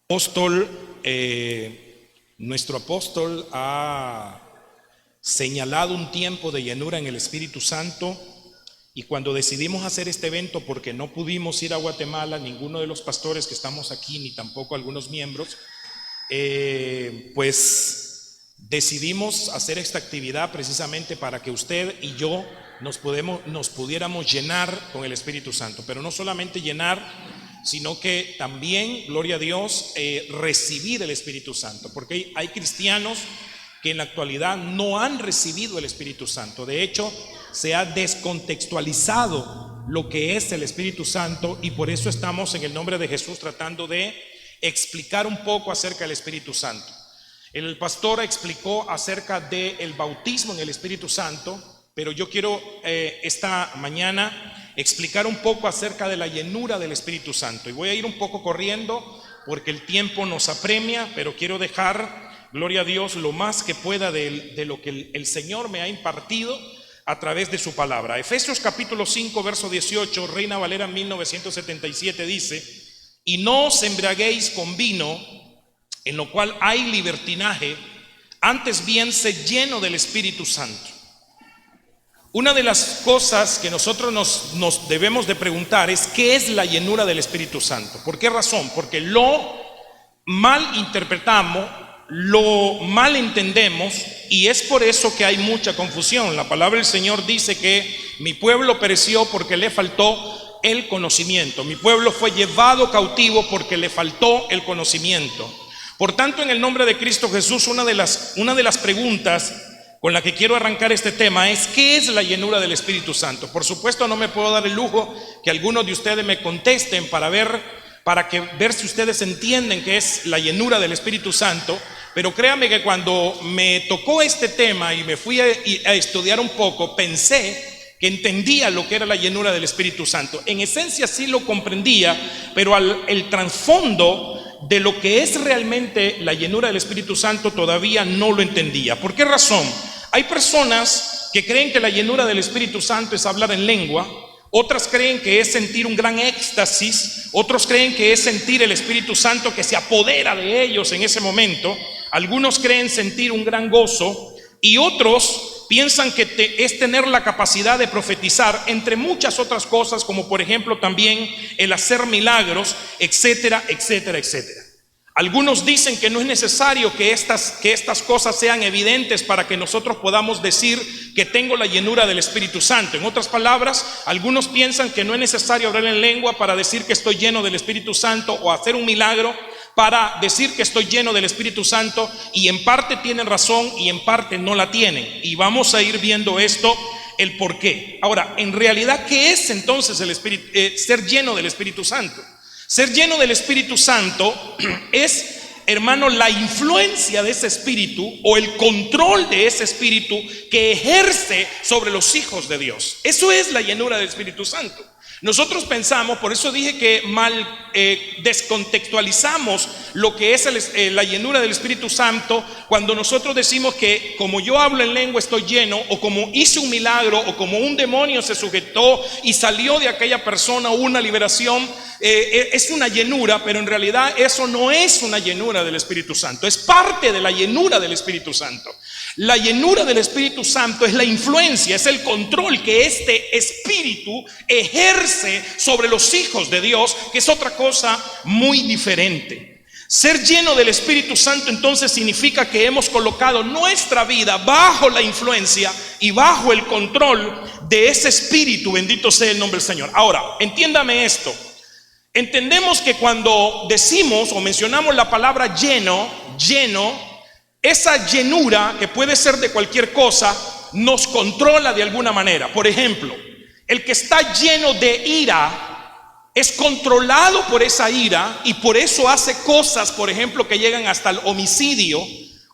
Apóstol, nuestro apóstol ha señalado un tiempo de llenura en el Espíritu Santo, y cuando decidimos hacer este evento, porque no pudimos ir a Guatemala, ninguno de los pastores que estamos aquí, ni tampoco algunos miembros, pues decidimos hacer esta actividad precisamente para que usted y yo nos pudiéramos llenar con el Espíritu Santo, pero no solamente llenar, sino que también, gloria a Dios, recibir el Espíritu Santo, porque hay cristianos que en la actualidad no han recibido el Espíritu Santo. De hecho, se ha descontextualizado lo que es el Espíritu Santo, y por eso estamos en el nombre de Jesús tratando de explicar un poco acerca del Espíritu Santo. El pastor explicó acerca del bautismo en el Espíritu Santo, pero yo quiero esta mañana explicar un poco acerca de la llenura del Espíritu Santo, y voy a ir un poco corriendo porque el tiempo nos apremia, pero quiero dejar, gloria a Dios, lo más que pueda de lo que el Señor me ha impartido a través de su palabra. Efesios capítulo 5 verso 18, Reina Valera 1977, dice: y no os embriaguéis con vino, en lo cual hay libertinaje, antes bien sed lleno del Espíritu Santo. Una de las cosas que nosotros nos debemos de preguntar es: ¿qué es la llenura del Espíritu Santo? ¿Por qué razón? Porque lo mal interpretamos, lo mal entendemos, y es por eso que hay mucha confusión. La palabra del Señor dice que mi pueblo pereció porque le faltó el conocimiento. Mi pueblo fue llevado cautivo porque le faltó el conocimiento. Por tanto, en el nombre de Cristo Jesús, una de las preguntas con la que quiero arrancar este tema es: ¿qué es la llenura del Espíritu Santo? Por supuesto, no me puedo dar el lujo que algunos de ustedes me contesten para ver si ustedes entienden qué es la llenura del Espíritu Santo, pero créanme que cuando me tocó este tema y me fui a estudiar un poco, pensé que entendía lo que era la llenura del Espíritu Santo. En esencia sí lo comprendía, pero el trasfondo de lo que es realmente la llenura del Espíritu Santo todavía no lo entendía. ¿Por qué razón? Hay personas que creen que la llenura del Espíritu Santo es hablar en lengua, otras creen que es sentir un gran éxtasis, otros creen que es sentir el Espíritu Santo que se apodera de ellos en ese momento, algunos creen sentir un gran gozo, y otros piensan que es tener la capacidad de profetizar, entre muchas otras cosas, como por ejemplo también el hacer milagros, etcétera, etcétera, etcétera. Algunos dicen que no es necesario que estas cosas sean evidentes para que nosotros podamos decir que tengo la llenura del Espíritu Santo. En otras palabras, algunos piensan que no es necesario hablar en lengua para decir que estoy lleno del Espíritu Santo, o hacer un milagro para decir que estoy lleno del Espíritu Santo, y en parte tienen razón y en parte no la tienen, y vamos a ir viendo esto, el por qué. Ahora, en realidad, ¿qué es entonces ser lleno del Espíritu Santo? Ser lleno del Espíritu Santo es, hermano, la influencia de ese Espíritu, o el control de ese Espíritu que ejerce sobre los hijos de Dios. Eso es la llenura del Espíritu Santo. Nosotros pensamos, por eso dije que descontextualizamos lo que es la llenura del Espíritu Santo, cuando nosotros decimos que como yo hablo en lengua estoy lleno, o como hice un milagro, o como un demonio se sujetó y salió de aquella persona una liberación, es una llenura, pero en realidad eso no es una llenura del Espíritu Santo, es parte de la llenura del Espíritu Santo. La llenura del Espíritu Santo es la influencia, es el control que este Espíritu ejerce sobre los hijos de Dios, que es otra cosa muy diferente. Ser lleno del Espíritu Santo entonces significa que hemos colocado nuestra vida bajo la influencia y bajo el control de ese Espíritu. Bendito sea el nombre del Señor. Ahora, entiéndame esto. Entendemos que cuando decimos o mencionamos la palabra lleno, esa llenura, que puede ser de cualquier cosa, nos controla de alguna manera. Por ejemplo, el que está lleno de ira es controlado por esa ira, y por eso hace cosas, por ejemplo, que llegan hasta el homicidio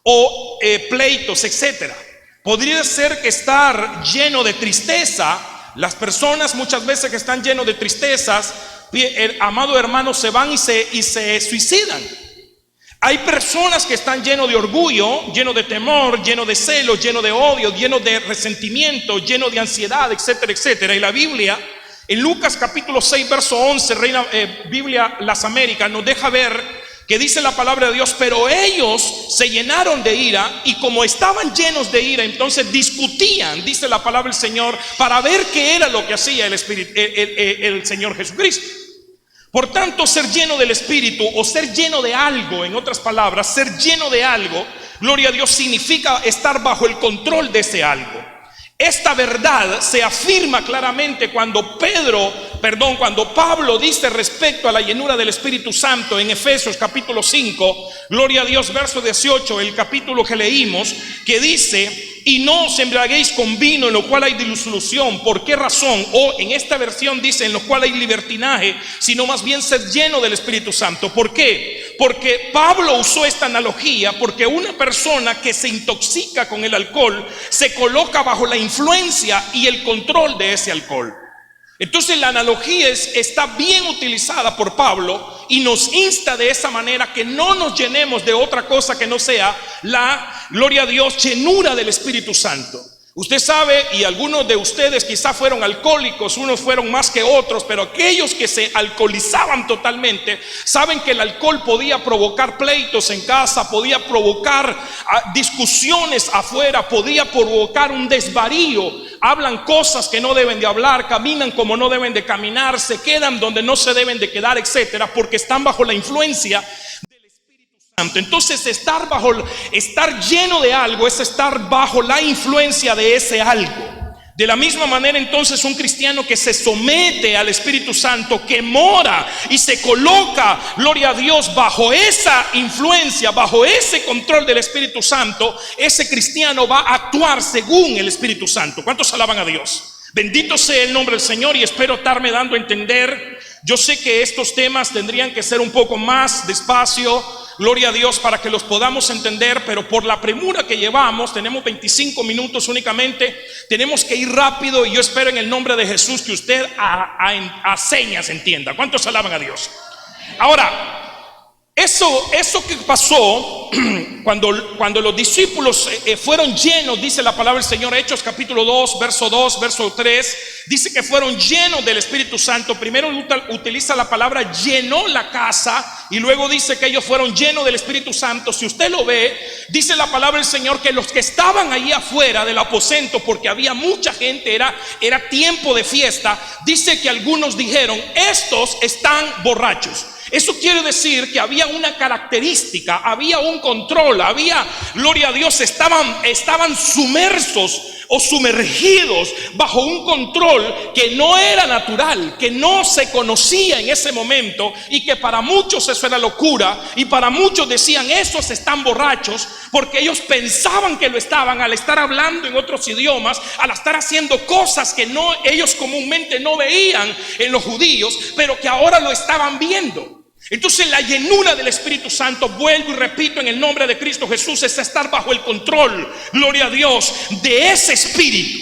o pleitos, etcétera. Podría ser que estar lleno de tristeza, las personas muchas veces que están llenos de tristezas, amado hermano, se van y se suicidan. Hay personas que están llenos de orgullo, llenos de temor, llenos de celos, llenos de odio, llenos de resentimiento, llenos de ansiedad, etcétera, etcétera. Y la Biblia, en Lucas capítulo 6, verso 11, Biblia Las Américas, nos deja ver que dice la palabra de Dios, pero ellos se llenaron de ira y como estaban llenos de ira, entonces discutían, dice la palabra del Señor, para ver qué era lo que hacía el Señor Jesucristo. Por tanto, ser lleno del Espíritu o ser lleno de algo, en otras palabras, ser lleno de algo, gloria a Dios, significa estar bajo el control de ese algo. Esta verdad se afirma claramente cuando Pablo dice respecto a la llenura del Espíritu Santo en Efesios capítulo 5, gloria a Dios, verso 18, el capítulo que leímos, que dice: y no os embriaguéis con vino, en lo cual hay disolución. ¿Por qué razón? O en esta versión dice, en lo cual hay libertinaje, sino más bien ser lleno del Espíritu Santo. ¿Por qué? Porque Pablo usó esta analogía, porque una persona que se intoxica con el alcohol se coloca bajo la influencia y el control de ese alcohol. Entonces la analogía está bien utilizada por Pablo y nos insta de esa manera que no nos llenemos de otra cosa que no sea la, gloria a Dios, llenura del Espíritu Santo. Usted sabe, y algunos de ustedes quizá fueron alcohólicos, unos fueron más que otros, pero aquellos que se alcoholizaban totalmente, saben que el alcohol podía provocar pleitos en casa, podía provocar discusiones afuera, podía provocar un desvarío. Hablan cosas que no deben de hablar, caminan como no deben de caminar, se quedan donde no se deben de quedar, etcétera, porque están bajo la influencia del Espíritu Santo. Entonces estar lleno de algo es estar bajo la influencia de ese algo. De la misma manera, entonces, un cristiano que se somete al Espíritu Santo, que mora y se coloca, gloria a Dios, bajo esa influencia, bajo ese control del Espíritu Santo, ese cristiano va a actuar según el Espíritu Santo. ¿Cuántos alaban a Dios? Bendito sea el nombre del Señor, y espero estarme dando a entender. Yo sé que estos temas tendrían que ser un poco más despacio, gloria a Dios, para que los podamos entender, pero por la premura que llevamos, tenemos 25 minutos únicamente, tenemos que ir rápido, y yo espero en el nombre de Jesús que usted a señas entienda. ¿Cuántos alaban a Dios? Ahora, eso que pasó cuando los discípulos fueron llenos, dice la palabra del Señor, Hechos capítulo 2, verso 3, dice que fueron llenos del Espíritu Santo. Primero utiliza la palabra llenó la casa, y luego dice que ellos fueron llenos del Espíritu Santo. Si usted lo ve, dice la palabra del Señor que los que estaban ahí afuera del aposento, porque había mucha gente, era tiempo de fiesta, dice que algunos dijeron: estos están borrachos. Eso quiere decir que había una característica, había un control, había, gloria a Dios, estaban sumersos o sumergidos bajo un control que no era natural, que no se conocía en ese momento, y que para muchos eso era locura, y para muchos decían: esos están borrachos, porque ellos pensaban que lo estaban al estar hablando en otros idiomas, al estar haciendo cosas que ellos comúnmente no veían en los judíos, pero que ahora lo estaban viendo. Entonces la llenura del Espíritu Santo, vuelvo y repito, en el nombre de Cristo Jesús, es estar bajo el control, gloria a Dios, de ese Espíritu.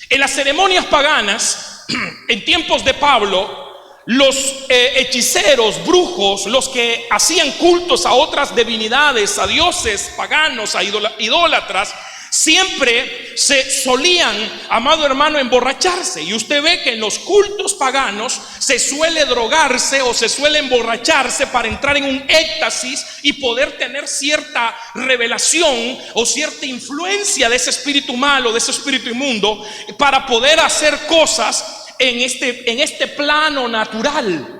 En las ceremonias paganas, en tiempos de Pablo, los hechiceros, brujos, los que hacían cultos a otras divinidades, a dioses paganos, a idólatras, siempre se solían, amado hermano, emborracharse. Y usted ve que en los cultos paganos se suele drogarse o se suele emborracharse para entrar en un éxtasis y poder tener cierta revelación o cierta influencia de ese espíritu malo, de ese espíritu inmundo, para poder hacer cosas en este plano natural.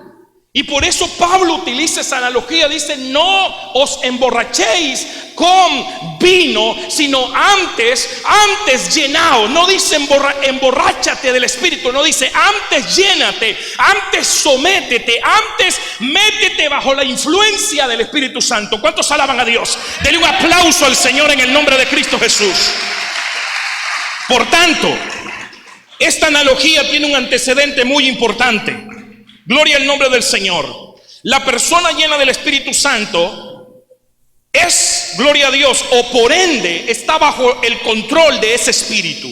Y por eso Pablo utiliza esa analogía, dice: no os emborrachéis con vino, sino antes llenaos. No dice emborráchate del Espíritu, no dice antes llénate, antes sométete, antes métete bajo la influencia del Espíritu Santo. ¿Cuántos alaban a Dios? Denle un aplauso al Señor en el nombre de Cristo Jesús. Por tanto, esta analogía tiene un antecedente muy importante. Gloria al nombre del Señor. La persona llena del Espíritu Santo es, gloria a Dios, o por ende está bajo el control de ese Espíritu.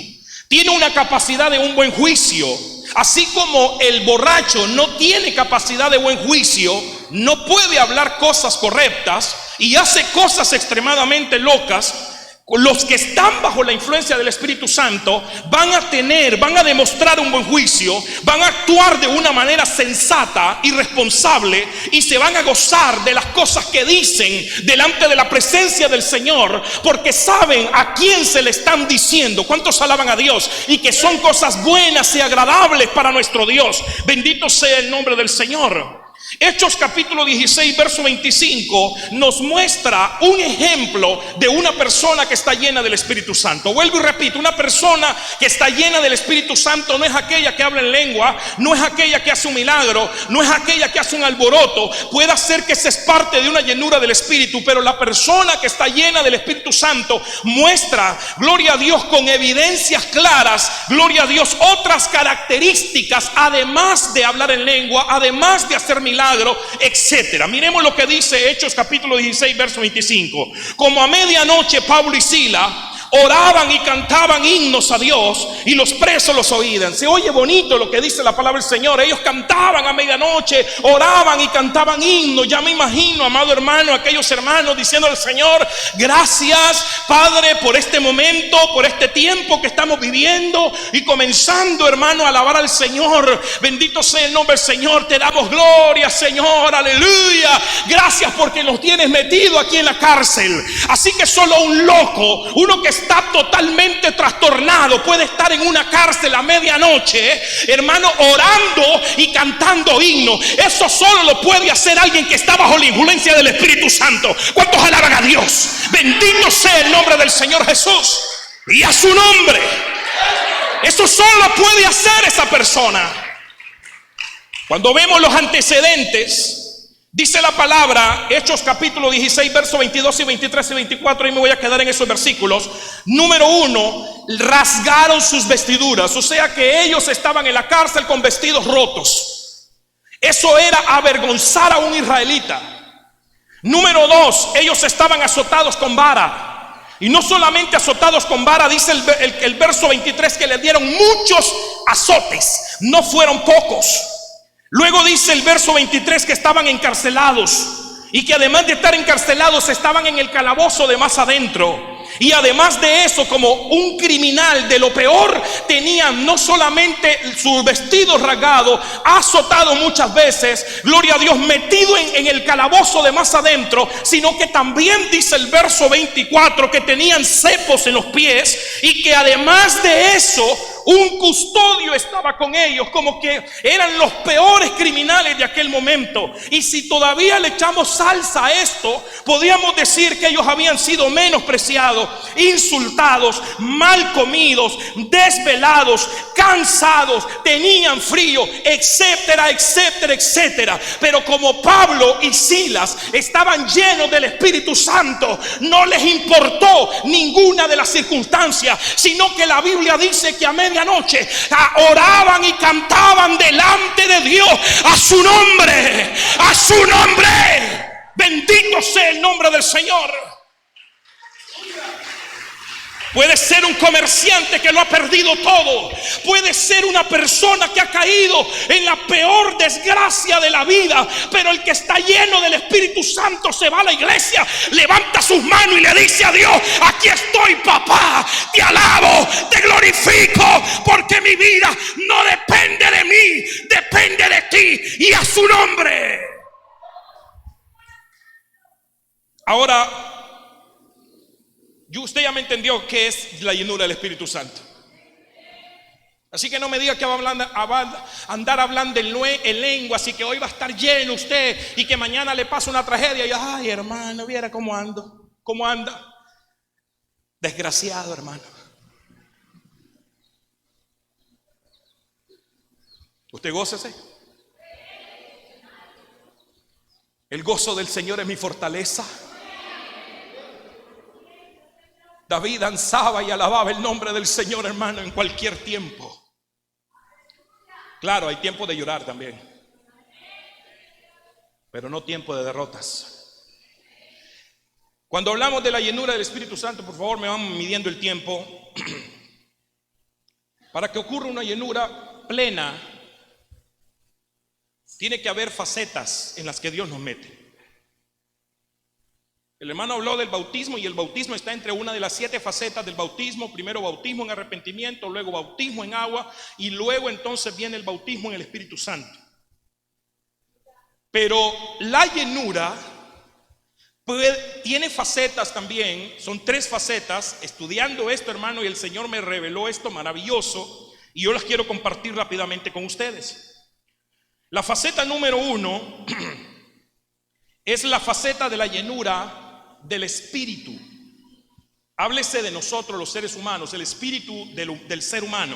Tiene una capacidad de un buen juicio. Así como el borracho no tiene capacidad de buen juicio, no puede hablar cosas correctas y hace cosas extremadamente locas. Los que están bajo la influencia del Espíritu Santo van a demostrar un buen juicio, van a actuar de una manera sensata y responsable, y se van a gozar de las cosas que dicen delante de la presencia del Señor, porque saben a quién se le están diciendo. ¿Cuántos alaban a Dios? Y que son cosas buenas y agradables para nuestro Dios. Bendito sea el nombre del Señor. Hechos capítulo 16 verso 25 nos muestra un ejemplo de una persona que está llena del Espíritu Santo. Vuelvo y repito, una persona que está llena del Espíritu Santo no es aquella que habla en lengua, no es aquella que hace un milagro, no es aquella que hace un alboroto. Puede ser que esa es parte de una llenura del Espíritu, pero la persona que está llena del Espíritu Santo muestra, gloria a Dios, con evidencias claras, gloria a Dios, otras características, además de hablar en lengua, además de hacer milagros, etcétera. Miremos lo que dice Hechos capítulo 16 verso 25. Como a medianoche Pablo y Silas oraban y cantaban himnos a Dios, y los presos los oían. Se oye bonito lo que dice la palabra del Señor. Ellos cantaban a medianoche, oraban y cantaban himnos. Ya me imagino, amado hermano, aquellos hermanos diciendo al Señor: gracias, Padre, por este momento, por este tiempo que estamos viviendo, y comenzando, hermano, a alabar al Señor. Bendito sea el nombre del Señor. Te damos gloria, Señor, aleluya. Gracias porque nos tienes metido aquí en la cárcel. Así que solo un loco, uno que está totalmente trastornado, puede estar en una cárcel a medianoche, hermano, orando y cantando himnos. Eso solo lo puede hacer alguien que está bajo la influencia del Espíritu Santo. ¿Cuántos alaban a Dios? Bendito sea el nombre del Señor Jesús y a su nombre. Eso solo puede hacer esa persona. Cuando vemos los antecedentes, dice la palabra, Hechos capítulo 16, versos 22 y 23 y 24, y me voy a quedar en esos versículos. Número 1, rasgaron sus vestiduras, o sea que ellos estaban en la cárcel con vestidos rotos. Eso era avergonzar a un israelita. Número 2, ellos estaban azotados con vara. Y no solamente azotados con vara, dice el verso 23, que les dieron muchos azotes, no fueron pocos. Luego dice el verso 23 que estaban encarcelados, y que además de estar encarcelados estaban en el calabozo de más adentro. Y además de eso, como un criminal de lo peor, tenían no solamente sus vestidos rasgados, azotado muchas veces, gloria a Dios, metido en el calabozo de más adentro, sino que también dice el verso 24 que tenían cepos en los pies, y que además de eso un custodio estaba con ellos, como que eran los peores criminales de aquel momento. Y si todavía le echamos salsa a esto, podríamos decir que ellos habían sido menospreciados, insultados, mal comidos, desvelados, cansados, tenían frío, etcétera, etcétera, etcétera. Pero como Pablo y Silas estaban llenos del Espíritu Santo, no les importó ninguna de las circunstancias, sino que la Biblia dice que a medianoche oraban y cantaban delante de Dios a su nombre, a su nombre. Bendito sea el nombre del Señor. Puede ser un comerciante que lo ha perdido todo. Puede ser una persona que ha caído en la peor desgracia de la vida. Pero el que está lleno del Espíritu Santo se va a la iglesia, levanta sus manos y le dice a Dios: aquí estoy, papá, te alabo, te glorifico, porque mi vida no depende de mí, depende de ti, y a su nombre. Ahora, usted ya me entendió qué es la llenura del Espíritu Santo. Así que no me diga que va a andar hablando en lengua, así que hoy va a estar lleno usted y que mañana le pasa una tragedia y ay, hermano, viera cómo ando, cómo anda. Desgraciado, hermano. Usted gócese. El gozo del Señor es mi fortaleza. David danzaba y alababa el nombre del Señor, hermano, en cualquier tiempo. Claro, hay tiempo de llorar también, pero no tiempo de derrotas. Cuando hablamos de la llenura del Espíritu Santo, por favor, me van midiendo el tiempo. Para que ocurra una llenura plena, tiene que haber facetas en las que Dios nos mete. El hermano habló del bautismo y el bautismo está entre una de las 7 facetas del bautismo. Primero bautismo en arrepentimiento, luego bautismo en agua y luego entonces viene el bautismo en el Espíritu Santo. Pero la llenura tiene facetas también, son 3 facetas. Estudiando esto, hermano, y el Señor me reveló esto maravilloso y yo las quiero compartir rápidamente con ustedes. La faceta número 1 es la faceta de la llenura del Espíritu. Háblese de nosotros los seres humanos, el espíritu del ser humano.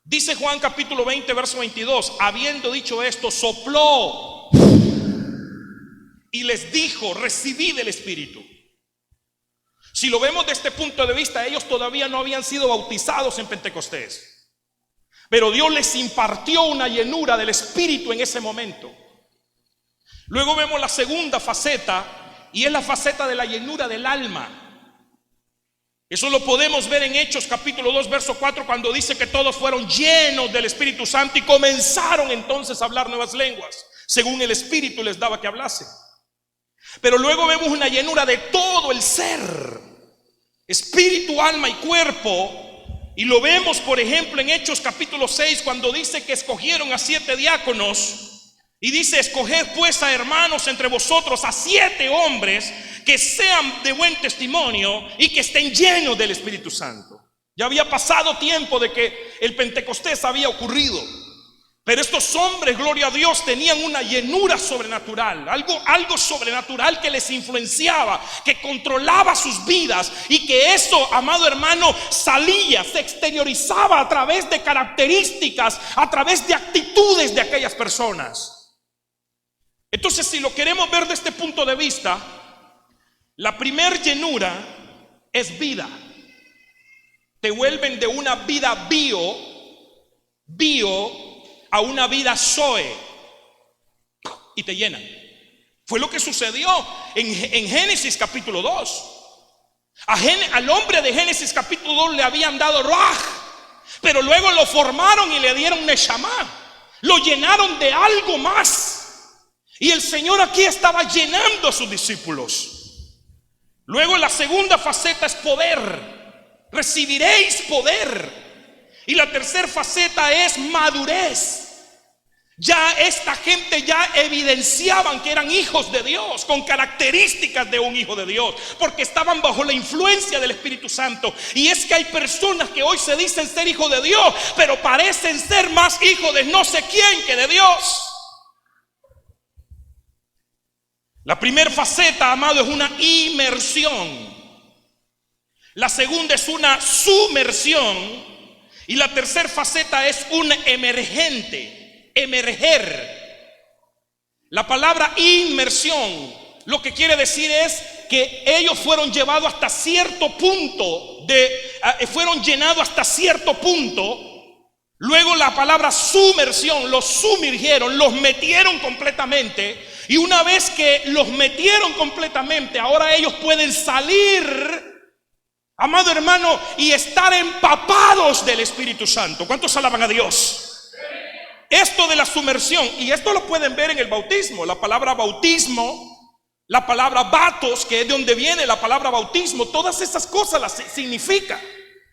Dice Juan capítulo 20 verso 22, habiendo dicho esto, sopló y les dijo, recibid el Espíritu. Si lo vemos de este punto de vista, ellos todavía no habían sido bautizados en Pentecostés, pero Dios les impartió una llenura del Espíritu en ese momento. Luego vemos la segunda faceta, y es la faceta de la llenura del alma. Eso lo podemos ver en Hechos capítulo 2 verso 4, cuando dice que todos fueron llenos del Espíritu Santo y comenzaron entonces a hablar nuevas lenguas, según el Espíritu les daba que hablase. Pero luego vemos una llenura de todo el ser, espíritu, alma y cuerpo. Y lo vemos por ejemplo en Hechos capítulo 6, cuando dice que escogieron a 7 diáconos. Y dice, escoged pues a hermanos entre vosotros a 7 hombres que sean de buen testimonio y que estén llenos del Espíritu Santo. Ya había pasado tiempo de que el Pentecostés había ocurrido, pero estos hombres, gloria a Dios, tenían una llenura sobrenatural, algo sobrenatural que les influenciaba, que controlaba sus vidas, y que eso, amado hermano, salía, se exteriorizaba a través de características, a través de actitudes de aquellas personas. Entonces, si lo queremos ver de este punto de vista, la primer llenura es vida. Te vuelven de una vida bio a una vida zoe y te llenan. Fue lo que sucedió en Génesis capítulo 2. Al hombre de Génesis capítulo 2 le habían dado ruaj, pero luego lo formaron y le dieron neshama, lo llenaron de algo más. Y el Señor aquí estaba llenando a sus discípulos. Luego la segunda faceta es poder. Recibiréis poder. Y la tercera faceta es madurez. Ya esta gente ya evidenciaban que eran hijos de Dios, con características de un hijo de Dios, porque estaban bajo la influencia del Espíritu Santo. Y es que hay personas que hoy se dicen ser hijos de Dios, pero parecen ser más hijos de no sé quién que de Dios. La primera faceta, amado, es una inmersión. La segunda es una sumersión. Y la tercera faceta es un emergente, emerger. La palabra inmersión lo que quiere decir es que ellos fueron llevados hasta cierto punto, fueron llenados hasta cierto punto. Luego la palabra sumersión, los sumergieron, los metieron completamente. Y una vez que los metieron completamente, ahora ellos pueden salir, amado hermano, y estar empapados del Espíritu Santo. ¿Cuántos alaban a Dios? Esto de la sumersión, y esto lo pueden ver en el bautismo. La palabra bautismo, la palabra batos, que es de donde viene la palabra bautismo, todas esas cosas las significa.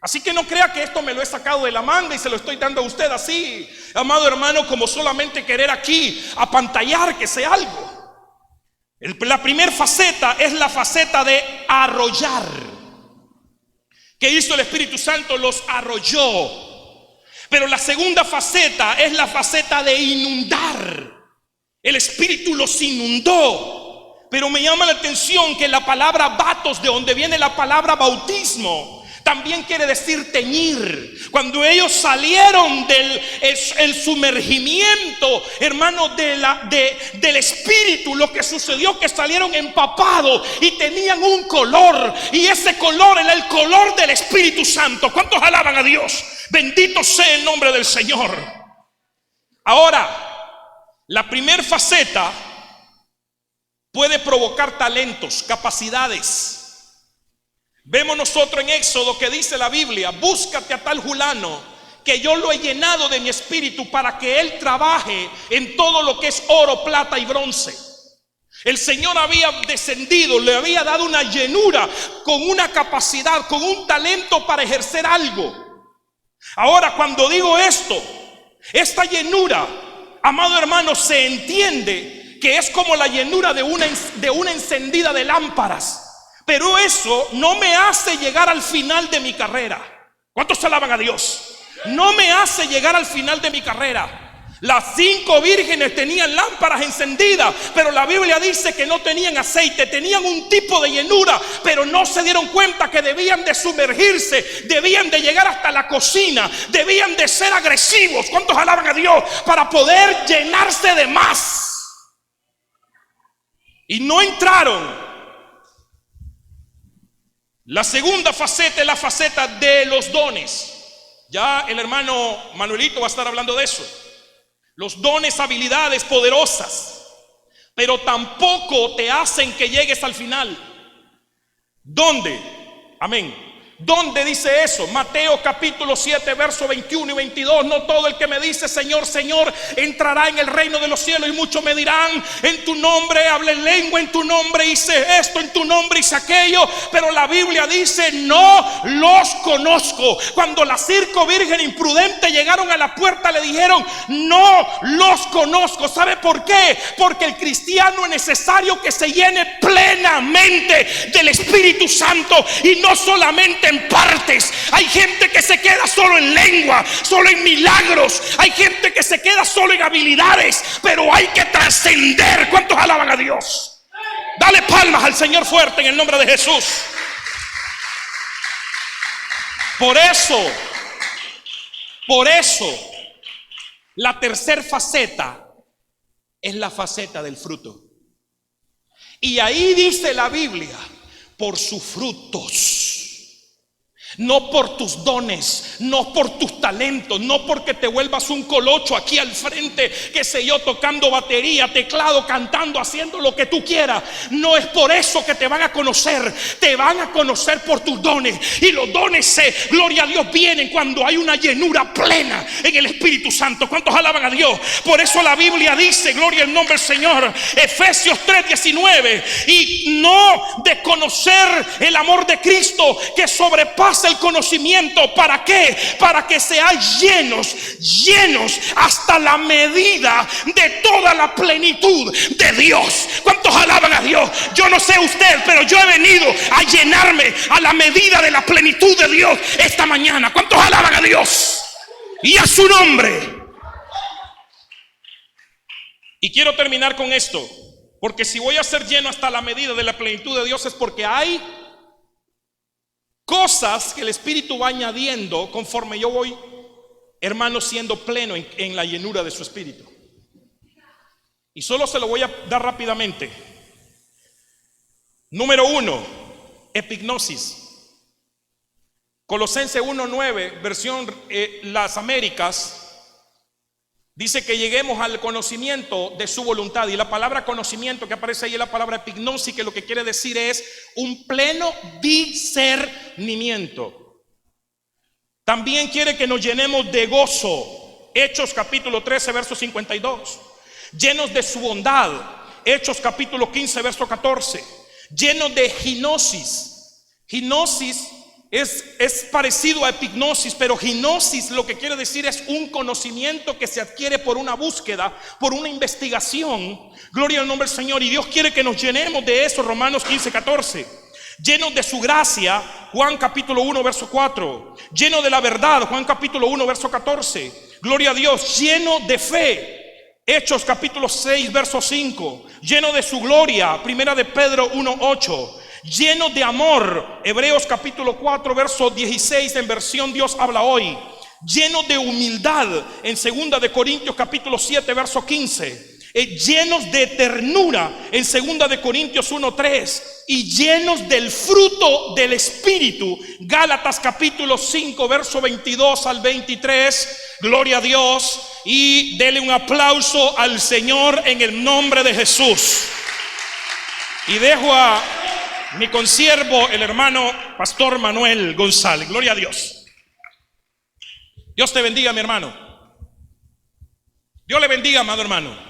Así que no crea que esto me lo he sacado de la manga y se lo estoy dando a usted así, amado hermano, como solamente querer aquí apantallar que sea algo. La primera faceta es la faceta de arrollar. ¿Qué hizo el Espíritu Santo? Los arrolló. Pero la segunda faceta es la faceta de inundar. El Espíritu los inundó. Pero me llama la atención que la palabra batos, de donde viene la palabra bautismo, también quiere decir teñir. Cuando ellos salieron del sumergimiento, hermano, del Espíritu, lo que sucedió que salieron empapados y tenían un color, y ese color era el color del Espíritu Santo. ¿Cuántos alaban a Dios? Bendito sea el nombre del Señor. Ahora, la primera faceta puede provocar talentos, capacidades. Vemos nosotros en Éxodo que dice la Biblia: búscate a tal fulano, que yo lo he llenado de mi espíritu para que él trabaje en todo lo que es oro, plata y bronce. El Señor había descendido, le había dado una llenura, con una capacidad, con un talento para ejercer algo. Ahora, cuando digo esto, esta llenura, amado hermano, se entiende que es como la llenura de una encendida de lámparas. Pero eso no me hace llegar al final de mi carrera. ¿Cuántos alaban a Dios? No me hace llegar al final de mi carrera. Las 5 vírgenes tenían lámparas encendidas, pero la Biblia dice que no tenían aceite, tenían un tipo de llenura, pero no se dieron cuenta que debían de sumergirse, debían de llegar hasta la cocina, debían de ser agresivos. ¿Cuántos alaban a Dios? Para poder llenarse de más. Y no entraron. La segunda faceta es la faceta de los dones. Ya el hermano Manuelito va a estar hablando de eso. Los dones, habilidades poderosas, pero tampoco te hacen que llegues al final. ¿Dónde? Amén. ¿Dónde dice eso? Mateo capítulo 7, verso 21 y 22. No todo el que me dice Señor, Señor, entrará en el reino de los cielos, y muchos me dirán: en tu nombre hablé lengua, en tu nombre hice esto, en tu nombre hice aquello. Pero la Biblia dice: no los conozco. Cuando las 5 vírgenes imprudentes llegaron a la puerta, le dijeron: no los conozco. ¿Sabe por qué? Porque el cristiano es necesario que se llene plenamente del Espíritu Santo, y no solamente en partes. Hay gente que se queda solo en lengua, solo en milagros. Hay gente que se queda solo en habilidades, pero hay que trascender. ¿Cuántos alaban a Dios? Dale palmas al Señor fuerte en el nombre de Jesús. Por eso, la tercera faceta es la faceta del fruto. Y ahí dice la Biblia: por sus frutos. No por tus dones, no por tus talentos, no porque te vuelvas un colocho aquí al frente, qué sé yo, tocando batería, teclado, cantando, haciendo lo que tú quieras. No es por eso que te van a conocer. Te van a conocer por tus dones. Y los dones, gloria a Dios, vienen cuando hay una llenura plena en el Espíritu Santo. ¿Cuántos alaban a Dios? Por eso la Biblia dice, gloria al nombre del Señor, Efesios 3:19: y no de conocer el amor de Cristo, que sobrepasa el conocimiento. ¿Para qué? Para que seáis llenos hasta la medida de toda la plenitud de Dios. ¿Cuántos alaban a Dios? Yo no sé usted, pero yo he venido a llenarme a la medida de la plenitud de Dios esta mañana. ¿Cuántos alaban a Dios? Y a su nombre. Y quiero terminar con esto, porque si voy a ser lleno hasta la medida de la plenitud de Dios, es porque hay cosas que el Espíritu va añadiendo conforme yo voy, hermano, siendo pleno en la llenura de su Espíritu. Y solo se lo voy a dar rápidamente. Número 1, epignosis. Colosenses 1:9, versión Las Américas, dice que lleguemos al conocimiento de su voluntad. Y la palabra conocimiento que aparece ahí es la palabra epignosis, que lo que quiere decir es un pleno discernimiento. También quiere que nos llenemos de gozo. Hechos capítulo 13, verso 52. Llenos de su bondad. Hechos capítulo 15, verso 14. Llenos de ginosis. Ginosis es parecido a epignosis, pero ginosis lo que quiere decir es un conocimiento que se adquiere por una búsqueda, por una investigación. Gloria al nombre del Señor. Y Dios quiere que nos llenemos de eso. Romanos 15:14. Llenos de su gracia, Juan capítulo 1, verso 4. Lleno de la verdad, Juan capítulo 1, verso 14. Gloria a Dios. Lleno de fe, Hechos capítulo 6, verso 5. Lleno de su gloria, primera de Pedro 1:8. Lleno de amor, Hebreos capítulo 4, verso 16, en versión Dios habla hoy. Lleno de humildad, en segunda de Corintios capítulo 7, verso 15. Llenos de ternura, en segunda de Corintios 1:3. Y llenos del fruto del Espíritu, Gálatas capítulo 5, verso 22 al 23. Gloria a Dios. Y dele un aplauso al Señor en el nombre de Jesús. Y dejo a mi consiervo, el hermano Pastor Manuel González. Gloria a Dios. Dios te bendiga, mi hermano. Dios le bendiga, amado hermano.